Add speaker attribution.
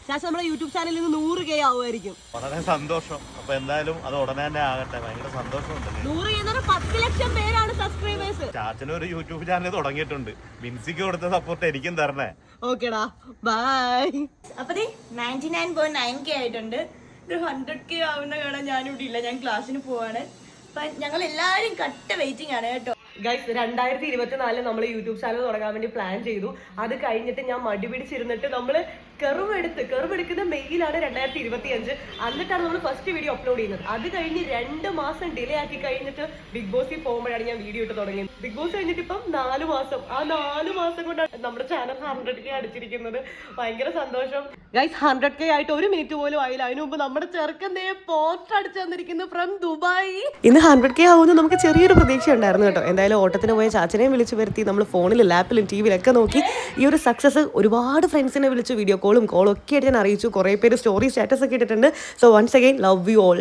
Speaker 1: ശേഷം നമ്മുടെ യൂട്യൂബ് ചാനലിൽ നിന്ന് 100K ആവുമായിരിക്കും.
Speaker 2: വളരെ സന്തോഷം. അപ്പൊ എന്തായാലും അത് ഉടനെ തന്നെ ആകട്ടെ. ഭയങ്കര സന്തോഷമുണ്ട്.
Speaker 1: 100K 10 ലക്ഷം പേരാണ് സബ്സ്ക്രൈബേഴ്സ്.
Speaker 2: ചാച്ചന് ഒരു യൂട്യൂബ് ചാനൽ തുടങ്ങിയിട്ടുണ്ട്. ബിൻസിക്ക് കൊടുത്ത സപ്പോർട്ട് എനിക്കും തരണേ.
Speaker 1: ഓക്കേടാ, ബൈ.
Speaker 3: അപ്പൊ 99.9K ആയിട്ടുണ്ട്. ഒരു 100K ആവുന്ന കാണാൻ ഞാനിവിടെ ഇല്ല, ഞാൻ ക്ലാസ്സിന് പോവാണ്. അപ്പൊ ഞങ്ങൾ എല്ലാവരും കട്ട വെയിറ്റിംഗ് ആണ് കേട്ടോ.
Speaker 1: ഗൈസ്, 2024 നമ്മൾ യൂട്യൂബ് ചാനൽ തുടങ്ങാൻ വേണ്ടി പ്ലാൻ ചെയ്തു. അത് കഴിഞ്ഞിട്ട് ഞാൻ മടി പിടിച്ചിരുന്നിട്ട് നമ്മള് കെറുവെടുക്കുന്ന മെയിലാണ് 2025. എന്നിട്ടാണ് നമ്മൾ ഫസ്റ്റ് വീഡിയോ അപ്ലോഡ് ചെയ്യുന്നത്. അത് കഴിഞ്ഞ് 2 മാസം ഡിലേ ആക്കി കഴിഞ്ഞിട്ട് ബിഗ് ബോസിൽ പോകുമ്പോഴാണ് ഞാൻ വീഡിയോ ഇട്ട് തുടങ്ങിയത്. ബിഗ് ബോസ് കഴിഞ്ഞിട്ട് ഇപ്പം 4 മാസം. ആ 4 മാസം കൊണ്ടാണ് നമ്മുടെ ചാനൽ 100K അടിച്ചിരിക്കുന്നത്. ഭയങ്കര സന്തോഷം. ഗൈസ്, 100K ആയിട്ട് 1 മിനിറ്റ് പോലും ആയില്ല. അതിനു മുമ്പ് നമ്മുടെ ചെറുക്കൻ പോസ്റ്റർ അടിച്ചു തന്നിരിക്കുന്നു ഫ്രം ദുബായ്. ഇന്ന് 100K ആവുമെന്ന് നമുക്ക് ചെറിയൊരു പ്രതീക്ഷ ഉണ്ടായിരുന്നു കേട്ടോ. എന്തായാലും ഓട്ടത്തിന് പോയ ചാച്ചനെയും വിളിച്ചു വരുത്തി. നമ്മൾ ഫോണിൽ, ലാപ്പിലും, ടിവിയിലൊക്കെ നോക്കി ഈ ഒരു സക്സസ് ഒരുപാട് ഫ്രണ്ട്സിനെ വിളിച്ചു വീഡിയോ കോളും ഒക്കെ ആയിട്ട് ഞാൻ അറിയിച്ചു. കുറേ പേര് സ്റ്റോറി സ്റ്റാറ്റസ് ഒക്കെ ഇട്ടിട്ടുണ്ട്. So once again love you all.